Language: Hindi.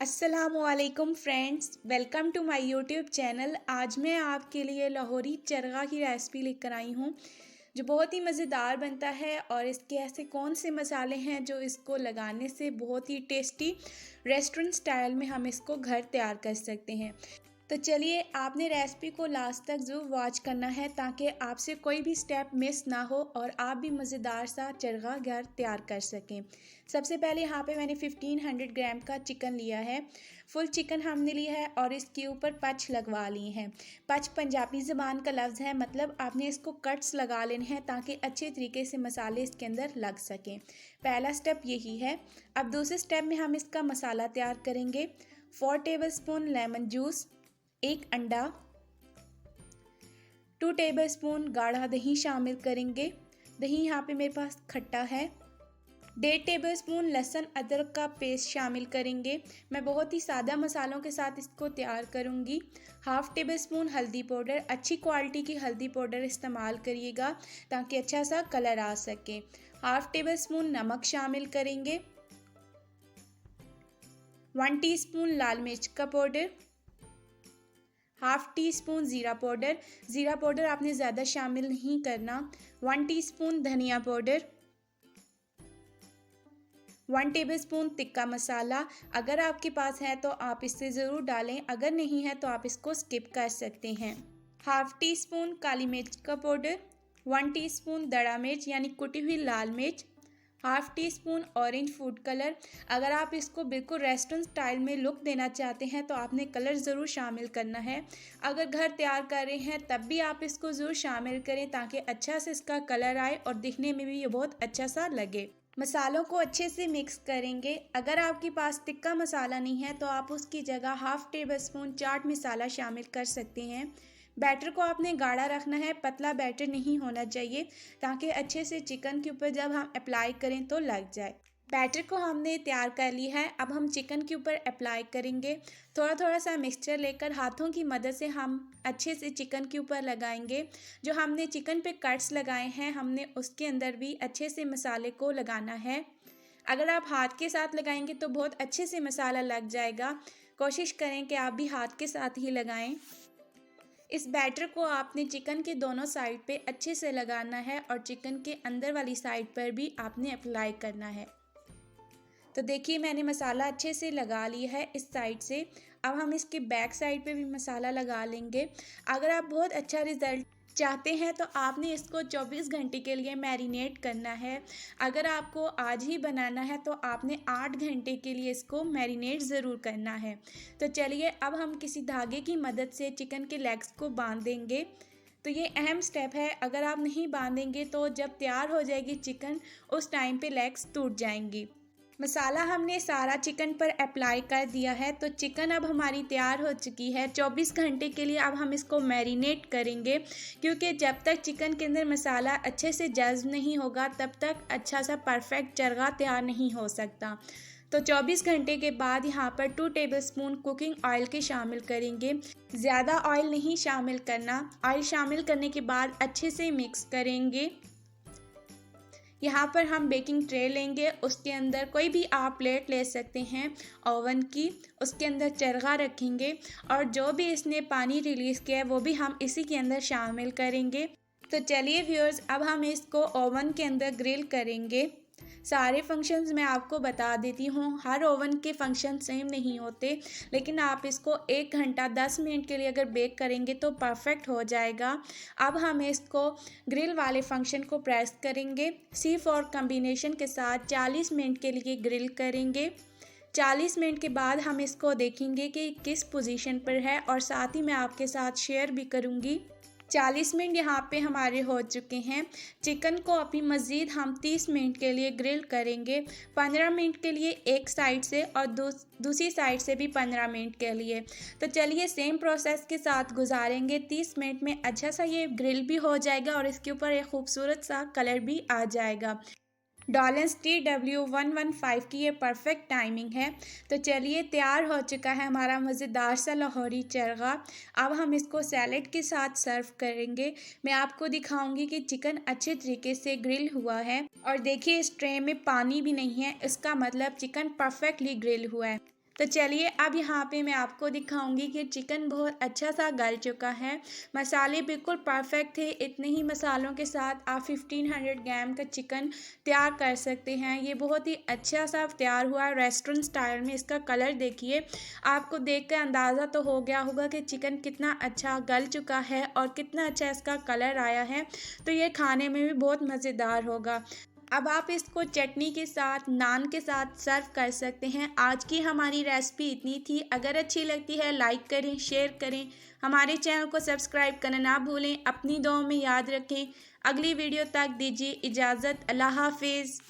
अस्सलामुअलैकुम friends, welcome to my YouTube channel. आज मैं आपके लिए लाहौरी चरगा की रेसिपी लेकर आई हूँ जो बहुत ही मज़ेदार बनता है। और इसके ऐसे कौन से मसाले हैं जो इसको लगाने से बहुत ही टेस्टी रेस्टोरेंट स्टाइल में हम इसको घर तैयार कर सकते हैं। तो चलिए, आपने रेसिपी को लास्ट तक ज़रूर वॉच करना है ताकि आपसे कोई भी स्टेप मिस ना हो और आप भी मज़ेदार सा चरगा घर तैयार कर सकें। सबसे पहले यहाँ पे मैंने 1500 ग्राम का चिकन लिया है। फुल चिकन हमने लिया है और इसके ऊपर पच लगवा लिए हैं। पच पंजाबी ज़बान का लफ्ज़ है, मतलब आपने इसको कट्स लगा लेने हैं ताकि अच्छे तरीके से मसाले इसके अंदर लग सकें। पहला स्टेप यही है। अब दूसरे स्टेप में हम इसका मसाला तैयार करेंगे। 4 टेबलस्पून लेमन जूस, 1 अंडा, 2 टेबलस्पून गाढ़ा दही शामिल करेंगे। दही यहाँ पे मेरे पास खट्टा है। 1.5 टेबलस्पून लहसुन अदरक का पेस्ट शामिल करेंगे। मैं बहुत ही सादा मसालों के साथ इसको तैयार करूँगी। 1/2 टेबलस्पून हल्दी पाउडर, अच्छी क्वालिटी की हल्दी पाउडर इस्तेमाल करिएगा ताकि अच्छा सा कलर आ सके। 1/2 टेबलस्पून नमक शामिल करेंगे। 1 टीस्पून लाल मिर्च का पाउडर, 1/2 टीस्पून ज़ीरा पाउडर। ज़ीरा पाउडर आपने ज़्यादा शामिल नहीं करना। 1 टीस्पून धनिया पाउडर, 1 टेबलस्पून तिक्का मसाला। अगर आपके पास है तो आप इससे ज़रूर डालें, अगर नहीं है तो आप इसको स्किप कर सकते हैं। 1/2 टीस्पून काली मिर्च का पाउडर, 1 टीस्पून दड़ा मिर्च यानी कुटी हुई लाल मिर्च, 1/2 टीस्पून ऑरेंज फूड कलर। अगर आप इसको बिल्कुल रेस्टोरेंट स्टाइल में लुक देना चाहते हैं तो आपने कलर ज़रूर शामिल करना है। अगर घर तैयार कर रहे हैं तब भी आप इसको ज़रूर शामिल करें ताकि अच्छा से इसका कलर आए और दिखने में भी ये बहुत अच्छा सा लगे। मसालों को अच्छे से मिक्स करेंगे। अगर आपके पास तिक्का मसाला नहीं है तो आप उसकी जगह 1/2 टेबलस्पून चाट मसाला शामिल कर सकते हैं। बैटर को आपने गाढ़ा रखना है, पतला बैटर नहीं होना चाहिए ताकि अच्छे से चिकन के ऊपर जब हम अप्लाई करें तो लग जाए। बैटर को हमने तैयार कर लिया है। अब हम चिकन के ऊपर अप्लाई करेंगे। थोड़ा थोड़ा सा मिक्सचर लेकर हाथों की मदद से हम अच्छे से चिकन के ऊपर लगाएंगे। जो हमने चिकन पे कट्स लगाए हैं हमने उसके अंदर भी अच्छे से मसाले को लगाना है। अगर आप हाथ के साथ लगाएंगे तो बहुत अच्छे से मसाला लग जाएगा। कोशिश करें कि आप भी हाथ के साथ ही लगाएं। इस बैटर को आपने चिकन के दोनों साइड पे अच्छे से लगाना है और चिकन के अंदर वाली साइड पर भी आपने अप्लाई करना है। तो देखिए, मैंने मसाला अच्छे से लगा लिया है इस साइड से। अब हम इसके बैक साइड पे भी मसाला लगा लेंगे। अगर आप बहुत अच्छा रिज़ल्ट चाहते हैं तो आपने इसको 24 घंटे के लिए मैरिनेट करना है। अगर आपको आज ही बनाना है तो आपने 8 घंटे के लिए इसको मैरिनेट ज़रूर करना है। तो चलिए, अब हम किसी धागे की मदद से चिकन के लेग्स को बांध देंगे। तो ये अहम स्टेप है। अगर आप नहीं बांधेंगे तो जब तैयार हो जाएगी चिकन उस टाइम पे लेग्स टूट जाएंगी। मसाला हमने सारा चिकन पर अप्लाई कर दिया है। तो चिकन अब हमारी तैयार हो चुकी है। 24 घंटे के लिए अब हम इसको मैरिनेट करेंगे, क्योंकि जब तक चिकन के अंदर मसाला अच्छे से जज्ब नहीं होगा तब तक अच्छा सा परफेक्ट चरगा तैयार नहीं हो सकता। तो 24 घंटे के बाद यहाँ पर 2 टेबलस्पून कुकिंग ऑयल के शामिल करेंगे। ज़्यादा ऑयल नहीं शामिल करना। ऑयल शामिल करने के बाद अच्छे से मिक्स करेंगे। यहाँ पर हम बेकिंग ट्रे लेंगे, उसके अंदर कोई भी आप प्लेट ले सकते हैं ओवन की। उसके अंदर चरगा रखेंगे और जो भी इसने पानी रिलीज़ किया है वो भी हम इसी के अंदर शामिल करेंगे। तो चलिए व्यूअर्स, अब हम इसको ओवन के अंदर ग्रिल करेंगे। सारे फंक्शंस मैं आपको बता देती हूँ। हर ओवन के फंक्शन सेम नहीं होते, लेकिन आप इसको 1 घंटा 10 मिनट के लिए अगर बेक करेंगे तो परफेक्ट हो जाएगा। अब हम इसको ग्रिल वाले फंक्शन को प्रेस करेंगे। C4 कॉम्बिनेशन के साथ 40 मिनट के लिए ग्रिल करेंगे। 40 मिनट के बाद हम इसको देखेंगे कि किस पोजीशन पर है और साथ ही मैं आपके साथ शेयर भी करूँगी। 40 मिनट यहाँ पे हमारे हो चुके हैं। चिकन को अभी मज़ीद हम 30 मिनट के लिए ग्रिल करेंगे। 15 मिनट के लिए एक साइड से और दूसरी साइड से भी 15 मिनट के लिए। तो चलिए, सेम प्रोसेस के साथ गुजारेंगे। 30 मिनट में अच्छा सा ये ग्रिल भी हो जाएगा और इसके ऊपर एक खूबसूरत सा कलर भी आ जाएगा। डॉलेंस TW115 की ये परफेक्ट टाइमिंग है। तो चलिए, तैयार हो चुका है हमारा मज़ेदार सा लाहौरी चरगा। अब हम इसको सैलेड के साथ सर्व करेंगे। मैं आपको दिखाऊंगी कि चिकन अच्छे तरीके से ग्रिल हुआ है और देखिए इस ट्रे में पानी भी नहीं है, इसका मतलब चिकन परफेक्टली ग्रिल हुआ है। तो चलिए अब यहाँ पे मैं आपको दिखाऊंगी कि चिकन बहुत अच्छा सा गल चुका है। मसाले बिल्कुल परफेक्ट थे। इतने ही मसालों के साथ आप 1500 ग्राम का चिकन तैयार कर सकते हैं। ये बहुत ही अच्छा सा तैयार हुआ है रेस्टोरेंट स्टाइल में। इसका कलर देखिए, आपको देख कर अंदाज़ा तो हो गया होगा कि चिकन कितना अच्छा गल चुका है और कितना अच्छा इसका कलर आया है। तो ये खाने में भी बहुत मज़ेदार होगा। अब आप इसको चटनी के साथ, नान के साथ सर्व कर सकते हैं। आज की हमारी रेसिपी इतनी थी। अगर अच्छी लगती है लाइक करें, शेयर करें, हमारे चैनल को सब्सक्राइब करना ना भूलें। अपनी दुआओं में याद रखें। अगली वीडियो तक दीजिए इजाज़त। अल्लाह हाफिज़।